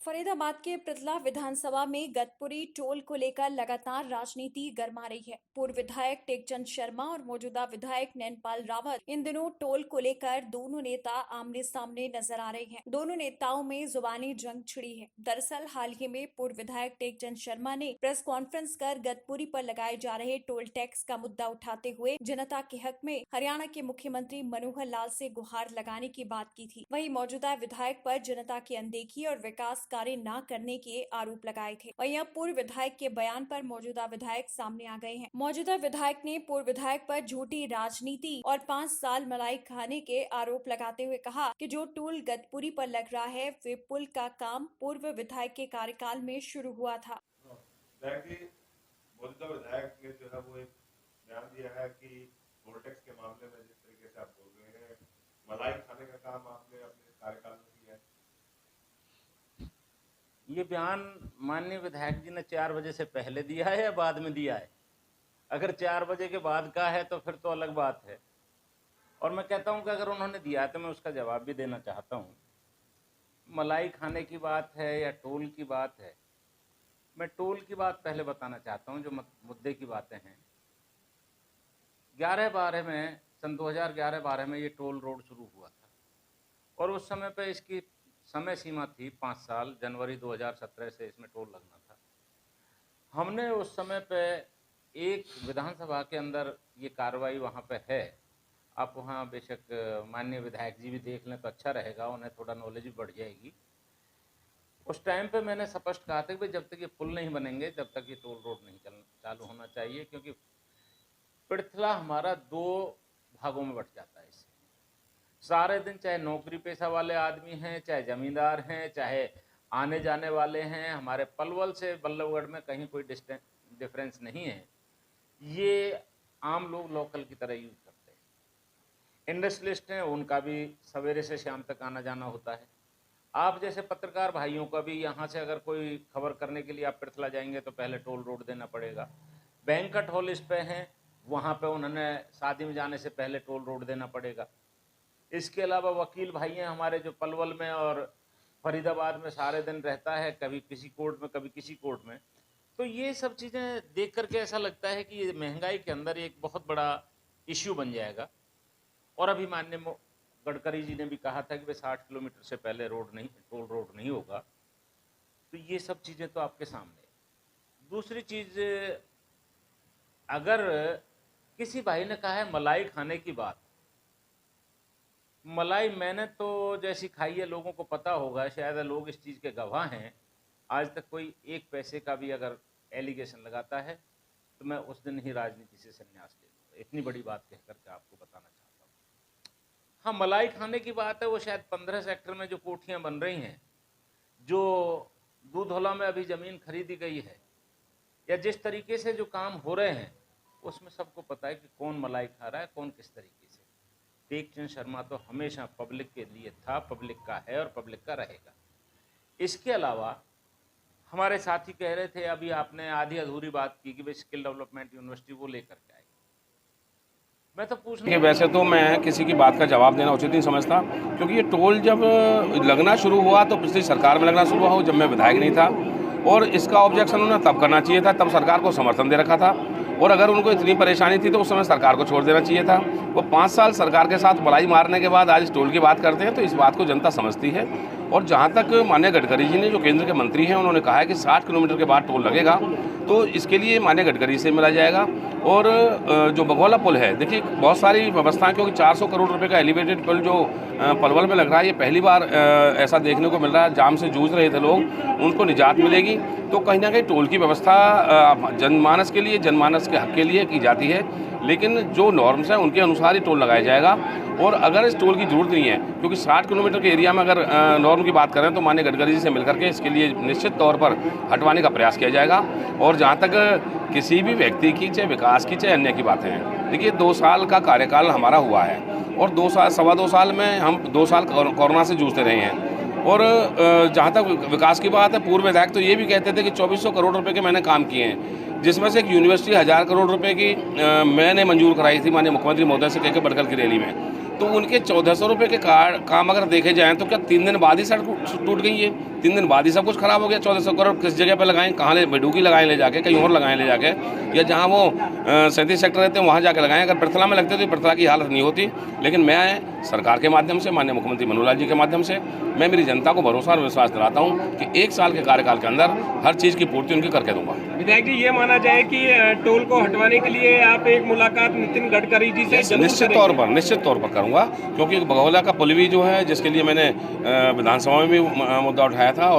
फरीदाबाद के पृथला विधानसभा में गतपुरी टोल को लेकर लगातार राजनीति गर्मा रही है। पूर्व विधायक टेकचंद शर्मा और मौजूदा विधायक नैनपाल रावत इन दिनों टोल को लेकर दोनों नेता आमने सामने नजर आ रहे हैं। दोनों नेताओं में जुबानी जंग छिड़ी है। दरअसल हाल ही में पूर्व विधायक टेकचंद शर्मा ने प्रेस कॉन्फ्रेंस कर गतपुरी पर लगाए जा रहे टोल टैक्स का मुद्दा उठाते हुए जनता के हक में हरियाणा के मुख्यमंत्री मनोहर लाल से गुहार लगाने की बात की थी। वहीं मौजूदा विधायक पर जनता की अनदेखी और विकास कार्य न करने के आरोप लगाए थे। वहीं अब पूर्व विधायक के बयान पर मौजूदा विधायक सामने आ गए हैं। मौजूदा विधायक ने पूर्व विधायक पर झूठी राजनीति और 5 साल मलाई खाने के आरोप लगाते हुए कहा कि जो टोल गतपुरी पर लग रहा है वे पुल का काम पूर्व विधायक के कार्यकाल में शुरू हुआ था। मौजूदा विधायक ने जो है वो एक बयान दिया है कि टोल टैक्स के मामले में जिस तरीके से आप बोल रहे हैं मलाई खाने का काम आपने अपने कार्यकाल में किया है। ये बयान माननीय विधायक जी ने 4 बजे से पहले दिया है या बाद में दिया है? अगर 4 बजे के बाद का है तो फिर तो अलग बात है। और मैं कहता हूं कि अगर उन्होंने दिया है तो मैं उसका जवाब भी देना चाहता हूं। मलाई खाने की बात है या टोल की बात है, मैं टोल की बात पहले बताना चाहता हूं। जो मुद्दे की बातें हैं, 11-12 में, सन 2011-12 में ये टोल रोड शुरू हुआ था और उस समय पे इसकी समय सीमा थी 5 साल। जनवरी 2017 से इसमें टोल लगना था। हमने उस समय पे एक विधानसभा के अंदर ये कार्रवाई वहाँ पे है। आप वहाँ बेशक माननीय विधायक जी भी देख लें तो अच्छा रहेगा, उन्हें थोड़ा नॉलेज भी बढ़ जाएगी। उस टाइम पे मैंने स्पष्ट कहा था कि जब तक ये पुल नहीं बनेंगे तब तक ये टोल रोड नहीं चालू होना चाहिए, क्योंकि पृथला हमारा 2 भागों में बट जाता है। इससे सारे दिन चाहे नौकरी पेशा वाले आदमी हैं, चाहे जमींदार हैं, चाहे आने जाने वाले हैं, हमारे पलवल से बल्लभगढ़ में कहीं कोई डिफरेंस नहीं है। ये आम लोग लोकल की तरह यूज करते हैं। इंडस्ट्रियलिस्ट हैं, उनका भी सवेरे से शाम तक आना जाना होता है। आप जैसे पत्रकार भाइयों का भी यहाँ से अगर कोई खबर करने के लिए आप पृथला जाएंगे तो पहले टोल रोड देना पड़ेगा। बैंकट हॉल इस पे हैं, वहाँ पे उन्होंने शादी में जाने से पहले टोल रोड देना पड़ेगा। इसके अलावा वकील भाई हैं हमारे जो पलवल में और फरीदाबाद में सारे दिन रहता है, कभी किसी कोर्ट में कभी किसी कोर्ट में। तो ये सब चीज़ें देख करके ऐसा लगता है कि ये महंगाई के अंदर एक बहुत बड़ा इश्यू बन जाएगा। और अभी माननीय गडकरी जी ने भी कहा था कि भाई 60 किलोमीटर से पहले टोल रोड नहीं होगा। तो ये सब चीज़ें तो आपके सामने है। दूसरी चीज़, अगर किसी भाई ने कहा है मलाई खाने की बात, मलाई मैंने तो जैसी खाई है, लोगों को पता होगा, शायद लोग इस चीज़ के गवाह हैं। आज तक कोई 1 पैसे का भी अगर एलिगेशन लगाता है तो मैं उस दिन ही राजनीति से संन्यास ले लूँगा। इतनी बड़ी बात कह करके आपको बताना चाहता हूँ। हाँ, मलाई खाने की बात है, वो शायद 15 सेक्टर में जो कोठियाँ बन रही हैं, जो दूधौला में अभी ज़मीन खरीदी गई है, या जिस तरीके से जो काम हो रहे हैं, उसमें सबको पता है कि कौन मलाई खा रहा है, कौन किस तरीके से। टेकचंद शर्मा तो हमेशा पब्लिक के लिए था, पब्लिक का है और पब्लिक का रहेगा। इसके अलावा हमारे साथी कह रहे थे, अभी आपने आधी अधूरी बात की कि भाई स्किल डेवलपमेंट यूनिवर्सिटी वो लेकर के आएगी। मैं तो पूछना, वैसे तो मैं किसी की बात का जवाब देना उचित नहीं समझता, क्योंकि ये टोल जब लगना शुरू हुआ तो पिछली सरकार में लगना शुरू हुआ, जब मैं विधायक नहीं था। और इसका ऑब्जेक्शन उन्हें तब करना चाहिए था, तब सरकार को समर्थन दे रखा था। और अगर उनको इतनी परेशानी थी तो उस समय सरकार को छोड़ देना चाहिए था। वो 5 साल सरकार के साथ मलाई मारने के बाद आज इस टोल की बात करते हैं, तो इस बात को जनता समझती है। और जहाँ तक माननीय गडकरी जी ने, जो केंद्र के मंत्री हैं, उन्होंने कहा है कि 60 किलोमीटर के बाद टोल लगेगा, तो इसके लिए माननीय गडकरी से मिला जाएगा। और जो बघौला पुल है, देखिए बहुत सारी व्यवस्थाएं, क्योंकि 400 करोड़ रुपए का एलिवेटेड पुल जो पलवल में लग रहा है, ये पहली बार ऐसा देखने को मिल रहा है। जाम से जूझ रहे थे लोग, उनको निजात मिलेगी। तो कहीं ना कहीं टोल की व्यवस्था जनमानस के लिए, जनमानस के हक के लिए की जाती है, लेकिन जो नॉर्म्स हैं उनके अनुसार ही टोल लगाया जाएगा। और अगर इस टोल की जरूरत नहीं है, क्योंकि 60 किलोमीटर के एरिया में अगर नॉर्म की बात करें तो माननीय गडकरी जी से मिलकर के इसके लिए निश्चित तौर पर हटवाने का प्रयास किया जाएगा। और जहाँ तक किसी भी व्यक्ति की, चाहे विकास की, चाहे अन्य की बातें हैं, देखिए 2 साल का कार्यकाल हमारा हुआ है और 2 साल में हम 2 साल कोरोना से जूझते रहे हैं। और जहाँ तक विकास की बात है, पूर्व विधायक तो ये भी कहते थे कि 2400 करोड़ रुपए के मैंने काम किए हैं, जिसमें से एक यूनिवर्सिटी 1000 करोड़ रुपए की मैंने मंजूर कराई थी माननीय मुख्यमंत्री महोदय से कहकर बड़कल की रैली में। तो उनके 1400 रुपये के काम अगर देखे जाएँ तो क्या 3 दिन बाद ही सड़क टूट गई है? 3 दिन बाद ही सब कुछ खराब हो गया? 1400 करोड़ किस जगह पे लगाएं? कहाँ बेडूकी लगाएं ले जाके, कहीं और लगाएं ले जाके, या जहाँ वो 37 सेक्टर रहते हैं वहाँ जाके लगाएं। अगर पृथला में लगते तो पृथला की हालत नहीं होती। लेकिन मैं सरकार के माध्यम से, माननीय मुख्यमंत्री मनोहर लाल जी के माध्यम से, मैं मेरी जनता को भरोसा और विश्वास दिलाता हूँ कि 1 साल के कार्यकाल के अंदर हर चीज़ की पूर्ति उनकी करके दूंगा। विधायक जी, ये माना जाए कि टोल को हटवाने के लिए आप एक मुलाकात नितिन गडकरी जी से निश्चित तौर पर करूंगा, क्योंकि बघौला का पुल भी जो है, जिसके लिए मैंने विधानसभा में भी मुद्दा उठाया था और